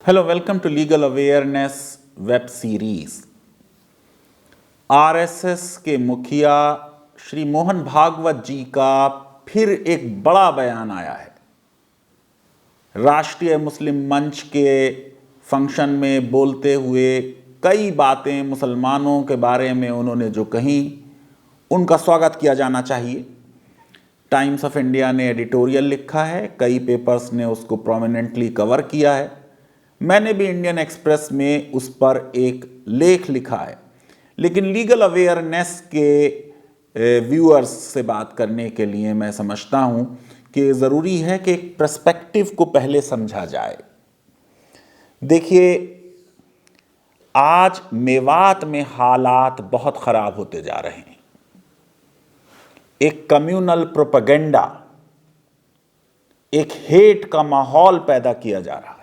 Hello, welcome to legal awareness web series. RSS के मुखिया श्री मोहन भागवत जी का फिर एक बड़ा बयान आया है। राष्ट्रीय मुस्लिम मंच के फंक्शन में बोलते हुए कई बातें मुसलमानों के बारे में उन्होंने जो कही, उनका स्वागत किया जाना चाहिए। टाइम्स ऑफ इंडिया ने एडिटोरियल लिखा है, कई पेपर्स ने उसको प्रोमिनेंटली कवर किया है। मैंने भी इंडियन एक्सप्रेस में उस पर एक लेख लिखा है। लेकिन लीगल अवेयरनेस के व्यूअर्स से बात करने के लिए मैं समझता हूं कि ज़रूरी है कि एक पर्सपेक्टिव को पहले समझा जाए। देखिए, आज मेवात में हालात बहुत ख़राब होते जा रहे हैं। एक कम्युनल प्रोपेगेंडा, एक हेट का माहौल पैदा किया जा रहा है।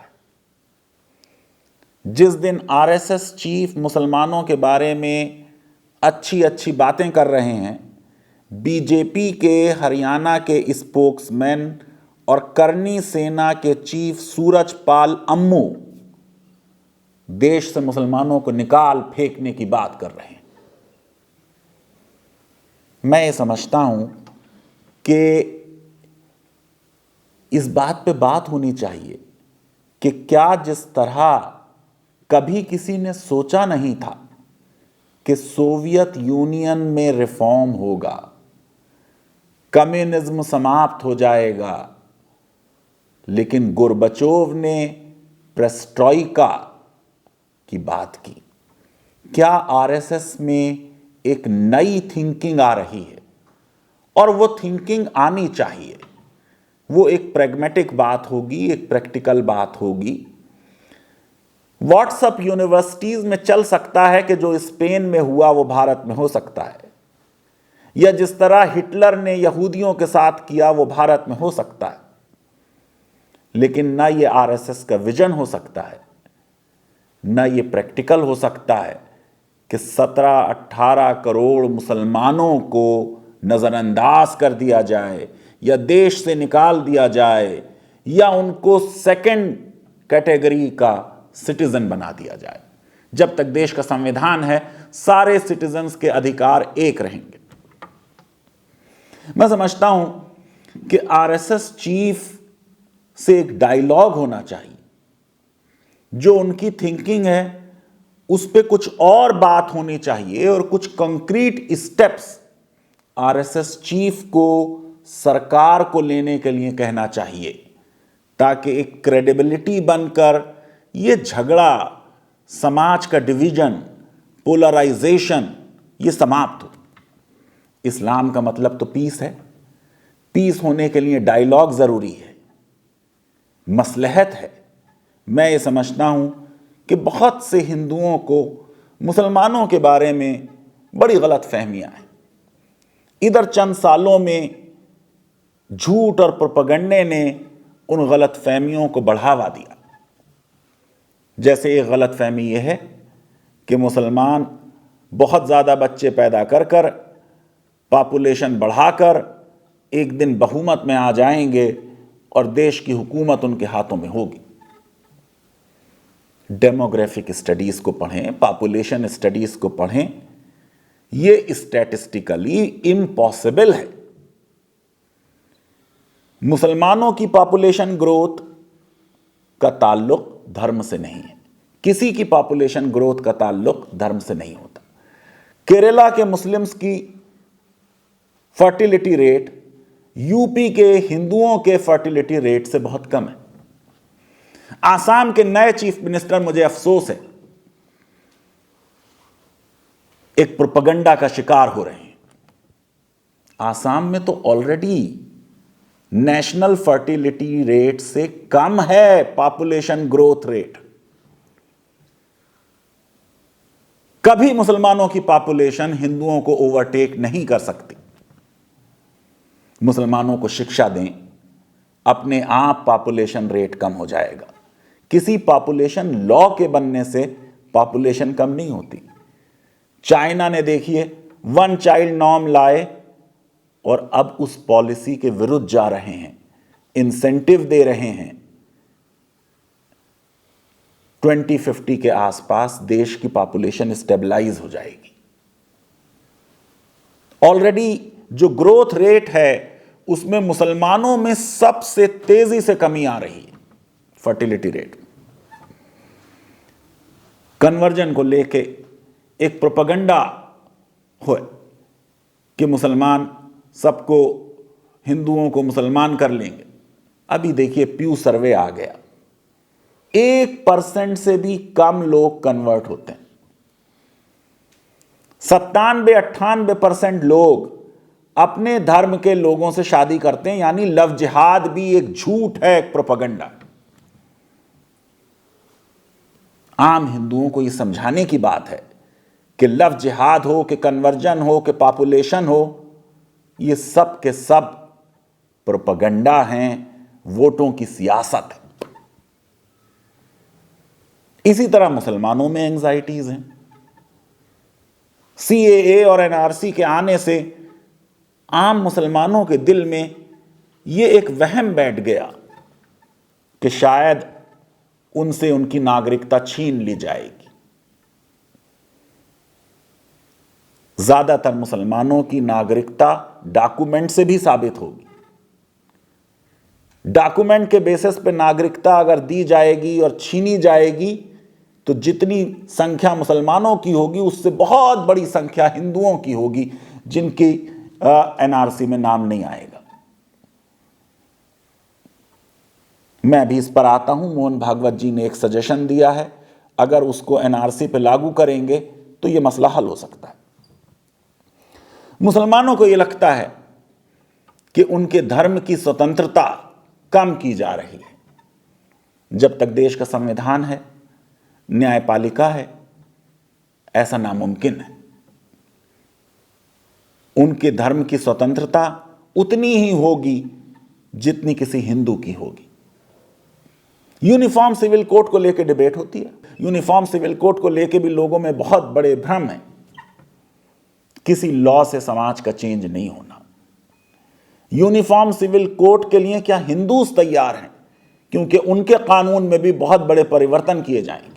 जिस दिन आरएसएस चीफ मुसलमानों के बारे में अच्छी अच्छी बातें कर रहे हैं, बीजेपी के हरियाणा के स्पोक्समैन और करनी सेना के चीफ सूरजपाल अम्मू देश से मुसलमानों को निकाल फेंकने की बात कर रहे हैं। मैं ये समझता हूं कि इस बात पे बात होनी चाहिए कि क्या जिस तरह कभी किसी ने सोचा नहीं था कि सोवियत यूनियन में रिफॉर्म होगा, कम्युनिज्म समाप्त हो जाएगा, लेकिन गोर्बचोव ने पेरेस्ट्रोइका की बात की। क्या आरएसएस में एक नई थिंकिंग आ रही है? और वो थिंकिंग आनी चाहिए। वो एक प्रैग्मेटिक बात होगी, एक प्रैक्टिकल बात होगी। व्हाट्सएप यूनिवर्सिटीज में चल सकता है कि जो स्पेन में हुआ वो भारत में हो सकता है, या जिस तरह हिटलर ने यहूदियों के साथ किया वो भारत में हो सकता है। लेकिन ना ये आरएसएस का विजन हो सकता है, ना ये प्रैक्टिकल हो सकता है कि 17-18 करोड़ मुसलमानों को नज़रअंदाज कर दिया जाए, या देश से निकाल दिया जाए, या उनको सेकंड कैटेगरी का सिटीजन बना दिया जाए। जब तक देश का संविधान है, सारे सिटीजन्स के अधिकार एक रहेंगे। मैं समझता हूं कि आरएसएस चीफ से एक डायलॉग होना चाहिए। जो उनकी थिंकिंग है उस पे कुछ और बात होनी चाहिए, और कुछ कंक्रीट स्टेप्स आरएसएस चीफ को सरकार को लेने के लिए कहना चाहिए, ताकि एक क्रेडिबिलिटी बनकर ये झगड़ा, समाज का डिवीजन, पोलराइजेशन, ये समाप्त हो। इस्लाम का मतलब तो पीस है। पीस होने के लिए डायलॉग जरूरी है, मसलहत है। मैं ये समझता हूं कि बहुत से हिंदुओं को मुसलमानों के बारे में बड़ी गलत फहमियां हैं। इधर चंद सालों में झूठ और प्रोपेगेंडे ने उन गलत फहमियों को बढ़ावा दिया। जैसे एक गलत फहमी यह है कि मुसलमान बहुत ज़्यादा बच्चे पैदा कर कर, पॉपुलेशन बढ़ाकर एक दिन बहुमत में आ जाएंगे और देश की हुकूमत उनके हाथों में होगी। डेमोग्राफिक स्टडीज़ को पढ़ें, पॉपुलेशन स्टडीज़ को पढ़ें। ये स्टैटिस्टिकली इम्पॉसिबल है। मुसलमानों की पॉपुलेशन ग्रोथ का ताल्लुक धर्म से नहीं है। किसी की पॉपुलेशन ग्रोथ का ताल्लुक धर्म से नहीं होता। केरला के मुस्लिम्स की फर्टिलिटी रेट यूपी के हिंदुओं के फर्टिलिटी रेट से बहुत कम है। आसाम के नए चीफ मिनिस्टर, मुझे अफसोस है, एक प्रोपेगेंडा का शिकार हो रहे हैं। आसाम में तो ऑलरेडी नेशनल फर्टिलिटी रेट से कम है पॉपुलेशन ग्रोथ रेट। कभी मुसलमानों की पॉपुलेशन हिंदुओं को ओवरटेक नहीं कर सकती। मुसलमानों को शिक्षा दें, अपने आप पॉपुलेशन रेट कम हो जाएगा। किसी पॉपुलेशन लॉ के बनने से पॉपुलेशन कम नहीं होती। चाइना ने देखिए 1 चाइल्ड नॉर्म लाए और अब उस पॉलिसी के विरुद्ध जा रहे हैं, इंसेंटिव दे रहे हैं। 2050 के आसपास देश की पॉपुलेशन स्टेबलाइज हो जाएगी। ऑलरेडी जो ग्रोथ रेट है उसमें मुसलमानों में सबसे तेजी से कमी आ रही है, फर्टिलिटी रेट। कन्वर्जन को लेके एक प्रोपेगेंडा हो कि मुसलमान सबको, हिंदुओं को मुसलमान कर लेंगे। अभी देखिए प्यू सर्वे आ गया, 1% से भी कम लोग कन्वर्ट होते हैं। 97-98% लोग अपने धर्म के लोगों से शादी करते हैं, यानी लव जिहाद भी एक झूठ है, एक प्रोपेगेंडा। आम हिंदुओं को यह समझाने की बात है कि लव जिहाद हो, कि कन्वर्जन हो, कि पॉपुलेशन हो, ये सब के सब प्रोपेगेंडा हैं, वोटों की सियासत है। इसी तरह मुसलमानों में एंजाइटीज हैं। सीएए और एनआरसी के आने से आम मुसलमानों के दिल में यह एक वहम बैठ गया कि शायद उनसे उनकी नागरिकता छीन ली जाएगी। ज्यादातर मुसलमानों की नागरिकता डॉक्यूमेंट से भी साबित होगी। डॉक्यूमेंट के बेसिस पे नागरिकता अगर दी जाएगी और छीनी जाएगी तो जितनी संख्या मुसलमानों की होगी उससे बहुत बड़ी संख्या हिंदुओं की होगी जिनकी एनआरसी में नाम नहीं आएगा। मैं अभी इस पर आता हूं। मोहन भागवत जी ने एक सजेशन दिया है, अगर उसको एनआरसी पे लागू करेंगे तो यह मसला हल हो सकता है। मुसलमानों को यह लगता है कि उनके धर्म की स्वतंत्रता कम की जा रही है। जब तक देश का संविधान है, न्यायपालिका है, ऐसा नामुमकिन है। उनके धर्म की स्वतंत्रता उतनी ही होगी जितनी किसी हिंदू की होगी। यूनिफॉर्म सिविल कोड को लेकर डिबेट होती है। यूनिफॉर्म सिविल कोड को लेकर भी लोगों में बहुत बड़े भ्रम है। किसी लॉ से समाज का चेंज नहीं होना। यूनिफॉर्म सिविल कोड के लिए क्या हिंदूज तैयार हैं? क्योंकि उनके कानून में भी बहुत बड़े परिवर्तन किए जाएंगे।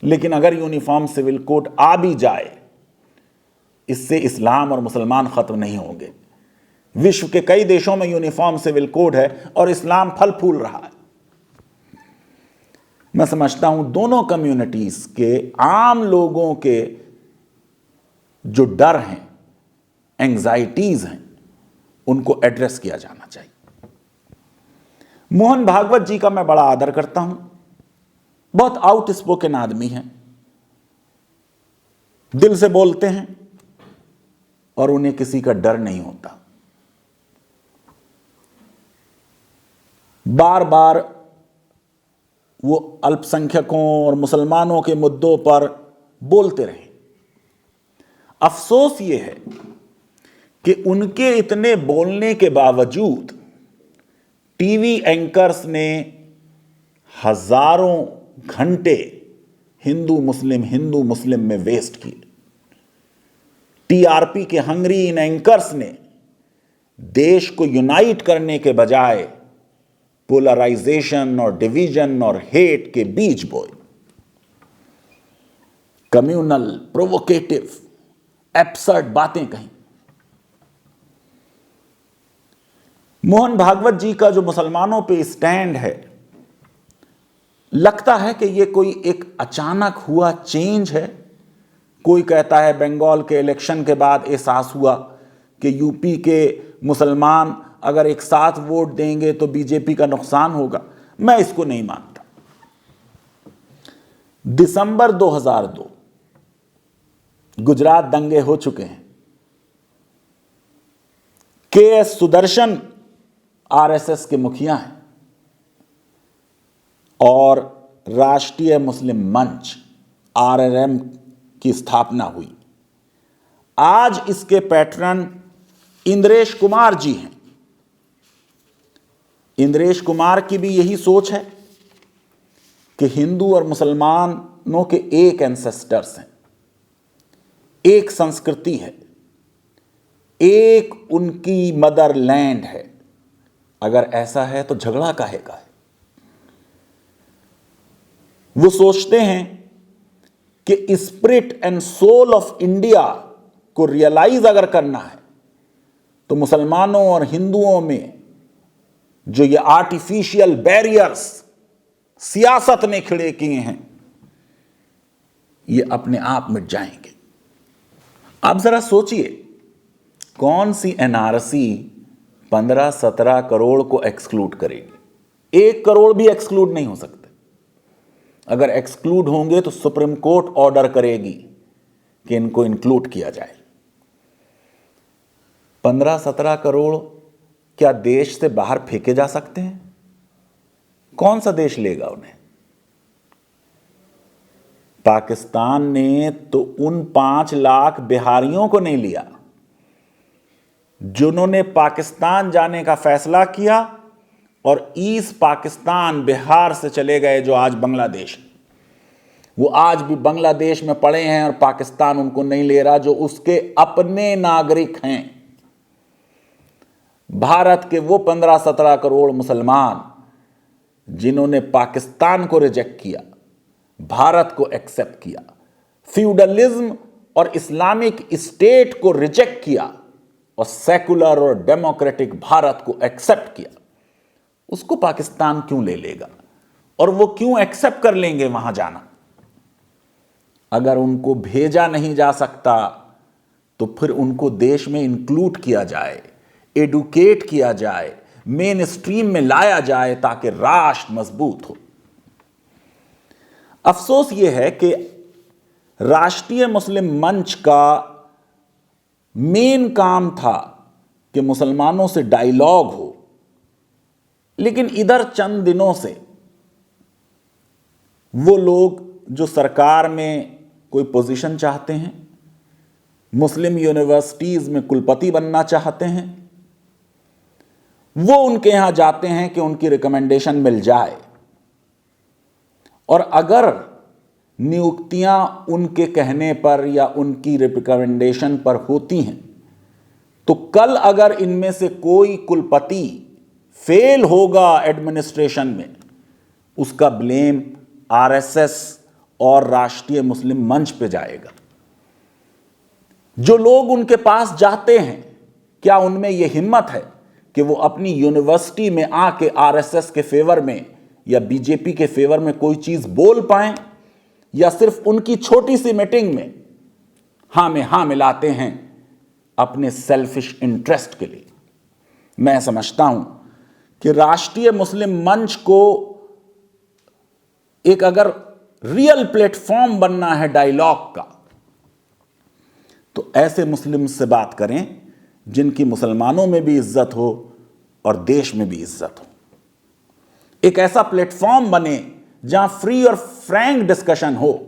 लेकिन अगर यूनिफॉर्म सिविल कोड आ भी जाए, इससे इस्लाम और मुसलमान खत्म नहीं होंगे। विश्व के कई देशों में यूनिफॉर्म सिविल कोड है और इस्लाम फल फूल रहा है। मैं समझता हूं दोनों कम्युनिटीज के आम लोगों के जो डर हैं, एंजाइटीज हैं, उनको एड्रेस किया जाना चाहिए। मोहन भागवत जी का मैं बड़ा आदर करता हूं। बहुत आउटस्पोकन आदमी हैं, दिल से बोलते हैं और उन्हें किसी का डर नहीं होता। बार बार वो अल्पसंख्यकों और मुसलमानों के मुद्दों पर बोलते रहे। अफसोस ये है कि उनके इतने बोलने के बावजूद टीवी एंकर्स ने हजारों घंटे हिंदू मुस्लिम में वेस्ट किए। टीआरपी के हंगरी इन एंकर्स ने देश को यूनाइट करने के बजाय पोलराइजेशन और डिवीजन और हेट के बीज बोए। कम्युनल, प्रोवोकेटिव, एब्सर्ड बातें कही। मोहन भागवत जी का जो मुसलमानों पे स्टैंड है, लगता है कि यह कोई एक अचानक हुआ चेंज है। कोई कहता है बंगाल के इलेक्शन के बाद एहसास हुआ कि यूपी के मुसलमान अगर एक साथ वोट देंगे तो बीजेपी का नुकसान होगा। मैं इसको नहीं मानता। दिसंबर 2002 गुजरात दंगे हो चुके हैं। केएस सुदर्शन आरएसएस के मुखिया हैं और राष्ट्रीय मुस्लिम मंच आरएलएम की स्थापना हुई। आज इसके पैटर्न इंद्रेश कुमार जी हैं। इंद्रेश कुमार की भी यही सोच है कि हिंदू और मुसलमानों के एक एंसेस्टर्स हैं, एक संस्कृति है, एक उनकी मदरलैंड है। अगर ऐसा है तो झगड़ा काहे का है? वो सोचते हैं कि spirit and soul of India को रियलाइज अगर करना है तो मुसलमानों और हिंदुओं में जो ये आर्टिफिशियल बैरियर्स सियासत ने खड़े किए हैं, ये अपने आप मिट जाएंगे। आप जरा सोचिए, कौन सी एनआरसी 15-17 करोड़ को एक्सक्लूड करेगी? 1 करोड़ भी एक्सक्लूड नहीं हो सकते। अगर एक्सक्लूड होंगे तो सुप्रीम कोर्ट ऑर्डर करेगी कि इनको इंक्लूड किया जाए। 15-17 करोड़ क्या देश से बाहर फेंके जा सकते हैं? कौन सा देश लेगा उन्हें? पाकिस्तान ने तो उन 5 लाख बिहारियों को नहीं लिया जिन्होंने पाकिस्तान जाने का फैसला किया और ईस्ट पाकिस्तान बिहार से चले गए, जो आज बांग्लादेश, वो आज भी बांग्लादेश में पड़े हैं और पाकिस्तान उनको नहीं ले रहा, जो उसके अपने नागरिक हैं। भारत के वो 15-17 करोड़ मुसलमान जिन्होंने पाकिस्तान को रिजेक्ट किया, भारत को एक्सेप्ट किया, फ्यूडलिज्म और इस्लामिक स्टेट को रिजेक्ट किया और सेकुलर और डेमोक्रेटिक भारत को एक्सेप्ट किया, उसको पाकिस्तान क्यों ले लेगा? और वो क्यों एक्सेप्ट कर लेंगे वहां जाना? अगर उनको भेजा नहीं जा सकता तो फिर उनको देश में इंक्लूड किया जाए, एडुकेट किया जाए, मेन स्ट्रीम में लाया जाए ताकि राष्ट्र मजबूत हो। अफसोस यह है कि राष्ट्रीय मुस्लिम मंच का मेन काम था कि मुसलमानों से डायलॉग हो, लेकिन इधर चंद दिनों से वो लोग जो सरकार में कोई पोजीशन चाहते हैं, मुस्लिम यूनिवर्सिटीज में कुलपति बनना चाहते हैं, वो उनके यहां जाते हैं कि उनकी रिकमेंडेशन मिल जाए, और अगर नियुक्तियां उनके कहने पर या उनकी रिकमेंडेशन पर होती हैं तो कल अगर इनमें से कोई कुलपति फेल होगा एडमिनिस्ट्रेशन में, उसका ब्लेम आरएसएस और राष्ट्रीय मुस्लिम मंच पे जाएगा। जो लोग उनके पास जाते हैं, क्या उनमें यह हिम्मत है कि वो अपनी यूनिवर्सिटी में आके आरएसएस के फेवर में या बीजेपी के फेवर में कोई चीज बोल पाएं, या सिर्फ उनकी छोटी सी मीटिंग में हां में हां मिलाते हैं अपने सेल्फिश इंटरेस्ट के लिए? मैं समझता हूं कि राष्ट्रीय मुस्लिम मंच को एक अगर रियल प्लेटफॉर्म बनना है डायलॉग का, तो ऐसे मुस्लिम से बात करें जिनकी मुसलमानों में भी इज्जत हो और देश में भी इज्जत हो। एक ऐसा प्लेटफॉर्म बने जहां फ्री और फ्रैंक डिस्कशन हो।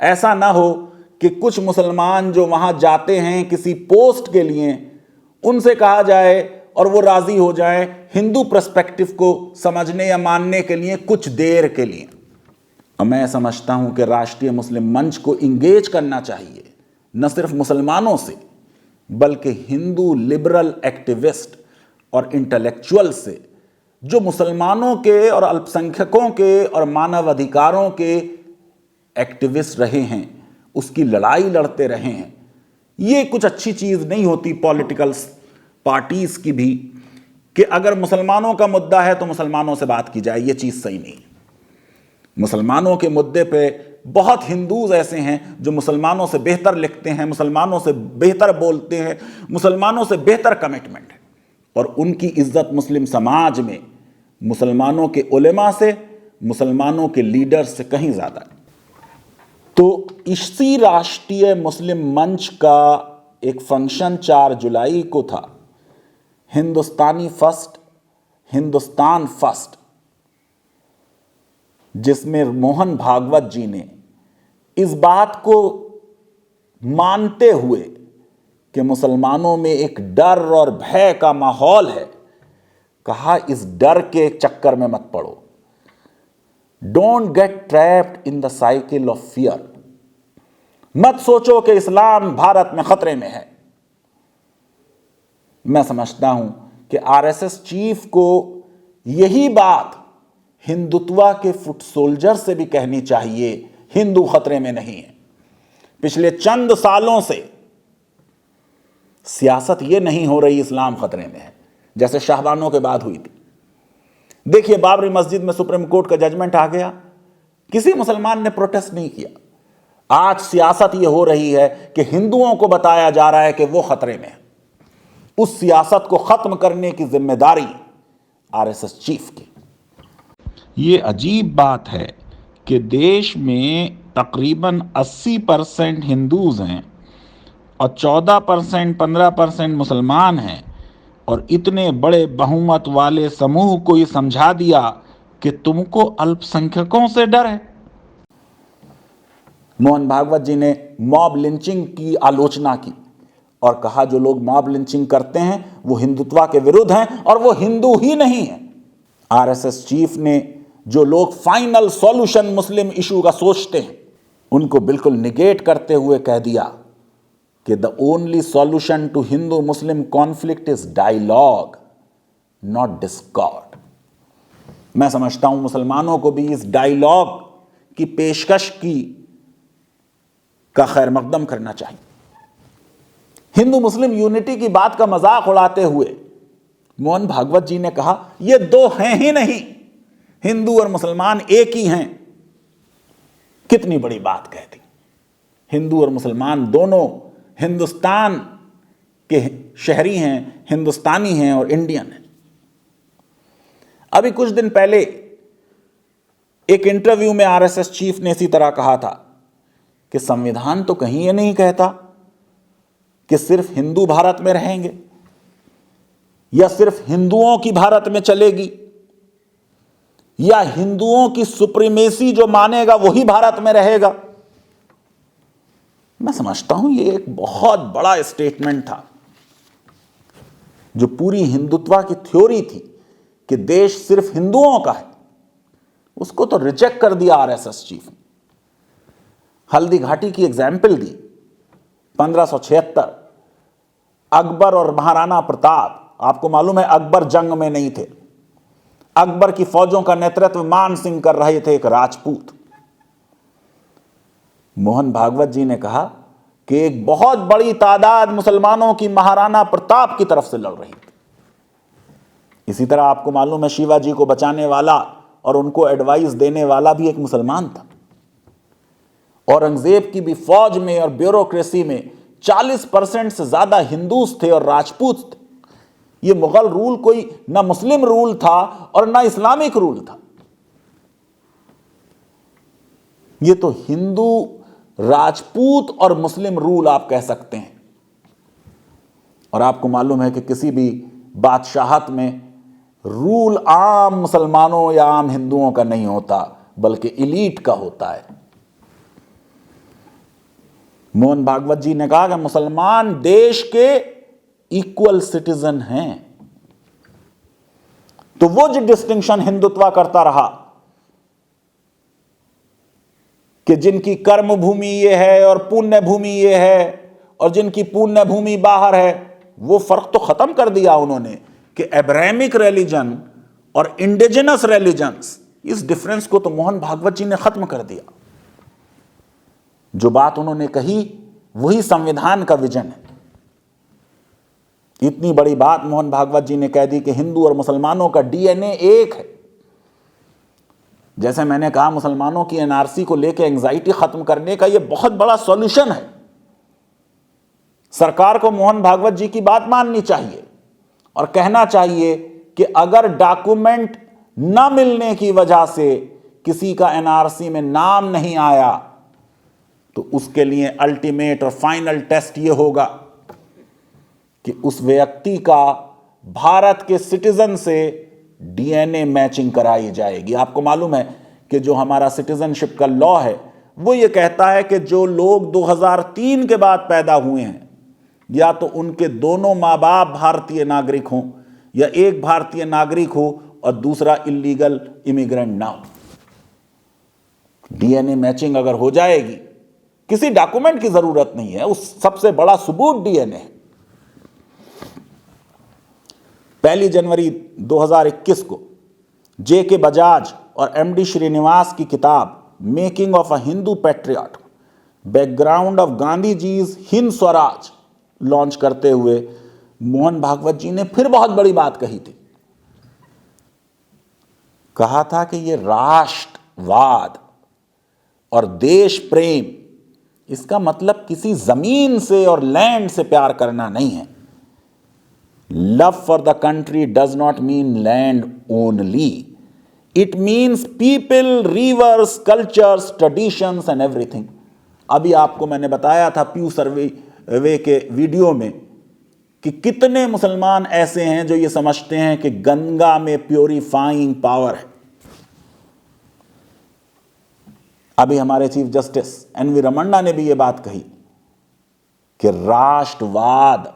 ऐसा ना हो कि कुछ मुसलमान जो वहां जाते हैं किसी पोस्ट के लिए, उनसे कहा जाए और वो राजी हो जाए हिंदू पर्सपेक्टिव को समझने या मानने के लिए कुछ देर के लिए। और मैं समझता हूं कि राष्ट्रीय मुस्लिम मंच को इंगेज करना चाहिए, न सिर्फ मुसलमानों से बल्कि हिंदू लिबरल एक्टिविस्ट और इंटेलेक्चुअल से, जो मुसलमानों के और अल्पसंख्यकों के और मानव अधिकारों के एक्टिविस्ट रहे हैं, उसकी लड़ाई लड़ते रहे हैं। ये कुछ अच्छी चीज़ नहीं होती पॉलिटिकल पार्टीज की भी कि अगर मुसलमानों का मुद्दा है तो मुसलमानों से बात की जाए। ये चीज़ सही नहीं। मुसलमानों के मुद्दे पे बहुत हिंदूज ऐसे हैं जो मुसलमानों से बेहतर लिखते हैं, मुसलमानों से बेहतर बोलते हैं, मुसलमानों से बेहतर कमिटमेंट है, और उनकी इज्जत मुस्लिम समाज में मुसलमानों के उलेमा से, मुसलमानों के लीडर से कहीं ज़्यादा है। तो इसी राष्ट्रीय मुस्लिम मंच का एक फंक्शन 4 जुलाई को था, हिंदुस्तानी फर्स्ट, हिंदुस्तान फर्स्ट, जिसमें मोहन भागवत जी ने इस बात को मानते हुए कि मुसलमानों में एक डर और भय का माहौल है, कहा इस डर के चक्कर में मत पड़ो। Don't get trapped in the cycle of fear. मत सोचो कि इस्लाम भारत में खतरे में है। मैं समझता हूं कि आरएसएस चीफ को यही बात हिंदुत्व के फुट सोल्जर से भी कहनी चाहिए हिंदू खतरे में नहीं है। पिछले चंद सालों से सियासत यह नहीं हो रही इस्लाम खतरे में है जैसे शाहबानों के बाद हुई थी। देखिए, बाबरी मस्जिद में सुप्रीम कोर्ट का जजमेंट आ गया, किसी मुसलमान ने प्रोटेस्ट नहीं किया। आज सियासत यह हो रही है कि हिंदुओं को बताया जा रहा है कि वो खतरे में है। उस सियासत को खत्म करने की जिम्मेदारी आरएसएस चीफ की। ये अजीब बात है कि देश में तकरीबन 80% हिंदूज हैं और 14% 15% मुसलमान हैं, और इतने बड़े बहुमत वाले समूह को ये समझा दिया कि तुमको अल्पसंख्यकों से डर है। मोहन भागवत जी ने मॉब लिंचिंग की आलोचना की और कहा जो लोग मॉब लिंचिंग करते हैं वो हिंदुत्व के विरुद्ध हैं और वो हिंदू ही नहीं है। आरएसएस चीफ ने जो लोग फाइनल सॉल्यूशन मुस्लिम इशू का सोचते हैं उनको बिल्कुल निगेट करते हुए कह दिया कि the only solution to Hindu Muslim conflict is dialogue, not discord. मैं समझता हूं मुसलमानों को भी इस डायलॉग की पेशकश की का खैर मकदम करना चाहिए। हिंदू मुस्लिम यूनिटी की बात का मजाक उड़ाते हुए मोहन भागवत जी ने कहा ये दो हैं ही नहीं, हिंदू और मुसलमान एक ही हैं। कितनी बड़ी बात कह दी। हिंदू और मुसलमान दोनों हिंदुस्तान के शहरी हैं, हिंदुस्तानी हैं और इंडियन हैं। अभी कुछ दिन पहले एक इंटरव्यू में आरएसएस चीफ ने इसी तरह कहा था कि संविधान तो कहीं ये नहीं कहता कि सिर्फ हिंदू भारत में रहेंगे या सिर्फ हिंदुओं की भारत में चलेगी या हिंदुओं की सुप्रीमेसी जो मानेगा वही भारत में रहेगा। मैं समझता हूं ये एक बहुत बड़ा स्टेटमेंट था। जो पूरी हिंदुत्व की थ्योरी थी कि देश सिर्फ हिंदुओं का है, उसको तो रिजेक्ट कर दिया आरएसएस चीफ ने। हल्दी घाटी की एग्जाम्पल दी। 1576 अकबर और महाराणा प्रताप, आपको मालूम है अकबर जंग में नहीं थे। अकबर की फौजों का नेतृत्व मान सिंह कर रहे थे, एक राजपूत। मोहन भागवत जी ने कहा कि एक बहुत बड़ी तादाद मुसलमानों की महाराणा प्रताप की तरफ से लड़ रही थी। इसी तरह आपको मालूम है शिवाजी को बचाने वाला और उनको एडवाइस देने वाला भी एक मुसलमान था। औरंगजेब की भी फौज में और ब्यूरोक्रेसी में 40% से ज्यादा हिंदूस थे और राजपूत थे। यह मुगल रूल कोई ना मुस्लिम रूल था और ना इस्लामिक रूल था। यह तो हिंदू, राजपूत और मुस्लिम रूल आप कह सकते हैं। और आपको मालूम है कि किसी भी बादशाहत में रूल आम मुसलमानों या आम हिंदुओं का नहीं होता बल्कि इलीट का होता है। मोहन भागवत जी ने कहा कि मुसलमान देश के इक्वल सिटीजन हैं। तो वो जो डिस्टिंक्शन हिंदुत्व करता रहा कि जिनकी कर्म भूमि ये है और पुण्य भूमि ये है और जिनकी पुण्य भूमि बाहर है, वो फर्क तो खत्म कर दिया उन्होंने कि एब्राहमिक रिलीजन और इंडिजिनस रिलीजन्स, इस डिफरेंस को तो मोहन भागवत जी ने खत्म कर दिया। जो बात उन्होंने कही वही संविधान का विजन है। इतनी बड़ी बात मोहन भागवत जी ने कह दी कि हिंदू और मुसलमानों का डीएनए एक है। जैसे मैंने कहा मुसलमानों की एनआरसी को लेकर एंजाइटी खत्म करने का यह बहुत बड़ा सॉल्यूशन है। सरकार को मोहन भागवत जी की बात माननी चाहिए और कहना चाहिए कि अगर डॉक्यूमेंट न मिलने की वजह से किसी का एनआरसी में नाम नहीं आया तो उसके लिए अल्टीमेट और फाइनल टेस्ट यह होगा कि उस व्यक्ति का भारत के सिटीजन से डीएनए मैचिंग कराई जाएगी। आपको मालूम है कि जो हमारा सिटीजनशिप का लॉ है वो ये कहता है कि जो लोग 2003 के बाद पैदा हुए हैं या तो उनके दोनों माँ बाप भारतीय नागरिक हों या एक भारतीय नागरिक हो और दूसरा इलीगल इमिग्रेंट ना हो। डीएनए मैचिंग अगर हो जाएगी, किसी डॉक्यूमेंट की जरूरत नहीं है, उस सबसे बड़ा सबूत डीएनए है। 1 जनवरी 2021 को जेके बजाज और एमडी श्रीनिवास की किताब making of a Hindu patriot, background of Gandhi जीज हिंद स्वराज लॉन्च करते हुए मोहन भागवत जी ने फिर बहुत बड़ी बात कही थी। कहा था कि ये राष्ट्रवाद और देश प्रेम, इसका मतलब किसी जमीन से और लैंड से प्यार करना नहीं है। Love for the country does not mean land only, it means people, reverse, cultures, traditions and everything. अभी आपको मैंने बताया था प्यू सर्वे के वीडियो में कि कितने मुसलमान ऐसे हैं जो ये समझते हैं कि गंगा में प्योरीफाइंग पावर है। अभी हमारे चीफ जस्टिस एनवी रमन्ना ने भी ये बात कही कि राष्ट्रवाद,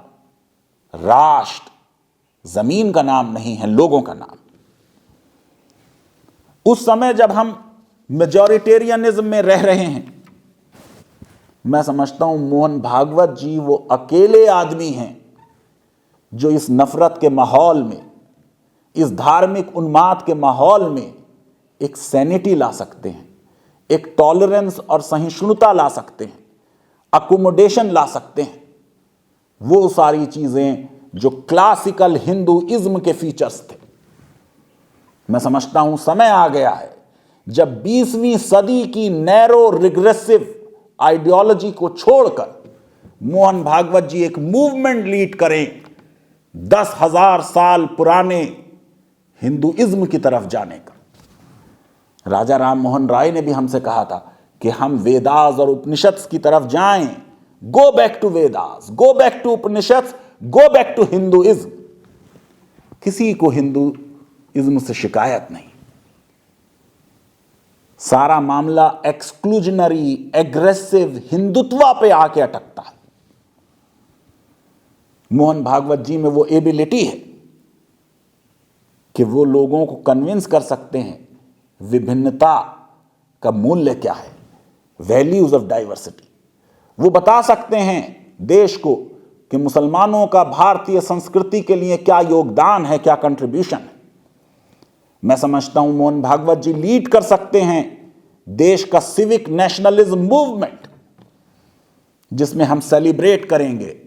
राष्ट्र जमीन का नाम नहीं है, लोगों का नाम। उस समय जब हम मेजॉरिटेरियनिज्म में रह रहे हैं, मैं समझता हूं मोहन भागवत जी वो अकेले आदमी हैं जो इस नफरत के माहौल में, इस धार्मिक उन्माद के माहौल में एक सैनिटी ला सकते हैं, एक टॉलरेंस और सहिष्णुता ला सकते हैं, अकोमोडेशन ला सकते हैं, वो सारी चीजें जो क्लासिकल हिंदुइज्म के फीचर्स थे। मैं समझता हूं समय आ गया है जब 20वीं सदी की नैरो रिग्रेसिव आइडियोलॉजी को छोड़कर मोहन भागवत जी एक मूवमेंट लीड करें 10,000 साल पुराने हिंदुइज्म की तरफ जाने का। राजा राम मोहन राय ने भी हमसे कहा था कि हम वेदास और उपनिषद की तरफ जाएं। Go back to Vedas, go back to Upanishad, go back to Hinduism. किसी को हिंदुइज्म से शिकायत नहीं। सारा मामला एक्सक्लूजनरी, एग्रेसिव हिंदुत्व पे आके अटकता है। मोहन भागवत जी में वो एबिलिटी है कि वो लोगों को कन्विंस कर सकते हैं विभिन्नता का मूल्य क्या है, वैल्यूज ऑफ डाइवर्सिटी। वो बता सकते हैं देश को कि मुसलमानों का भारतीय संस्कृति के लिए क्या योगदान है, क्या कंट्रीब्यूशन है। मैं समझता हूं मोहन भागवत जी लीड कर सकते हैं देश का सिविक नेशनलिज्म मूवमेंट, जिसमें हम सेलिब्रेट करेंगे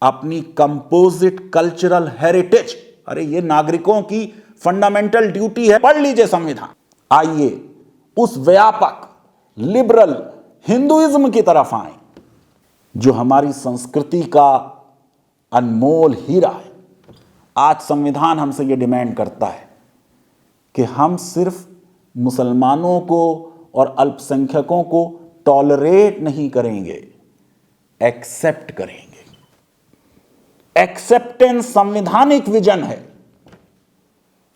अपनी कंपोजिट कल्चरल हेरिटेज। अरे ये नागरिकों की फंडामेंटल ड्यूटी है, पढ़ लीजिए संविधान। आइए उस व्यापक लिबरल हिंदुइज्म की तरफ आए जो हमारी संस्कृति का अनमोल हीरा है। आज संविधान हमसे यह डिमांड करता है कि हम सिर्फ मुसलमानों को और अल्पसंख्यकों को टॉलरेट नहीं करेंगे, एक्सेप्ट करेंगे। एक्सेप्टेंस संवैधानिक विजन है,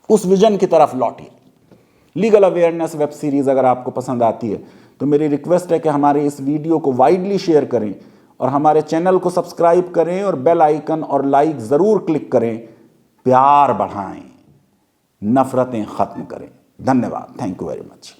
उस विजन की तरफ लौटिए। लीगल अवेयरनेस वेब सीरीज अगर आपको पसंद आती है तो मेरी रिक्वेस्ट है कि हमारे इस वीडियो को वाइडली शेयर करें और हमारे चैनल को सब्सक्राइब करें और बेल आइकन और लाइक जरूर क्लिक करें। प्यार बढ़ाएं, नफरतें खत्म करें। धन्यवाद। Thank you very much.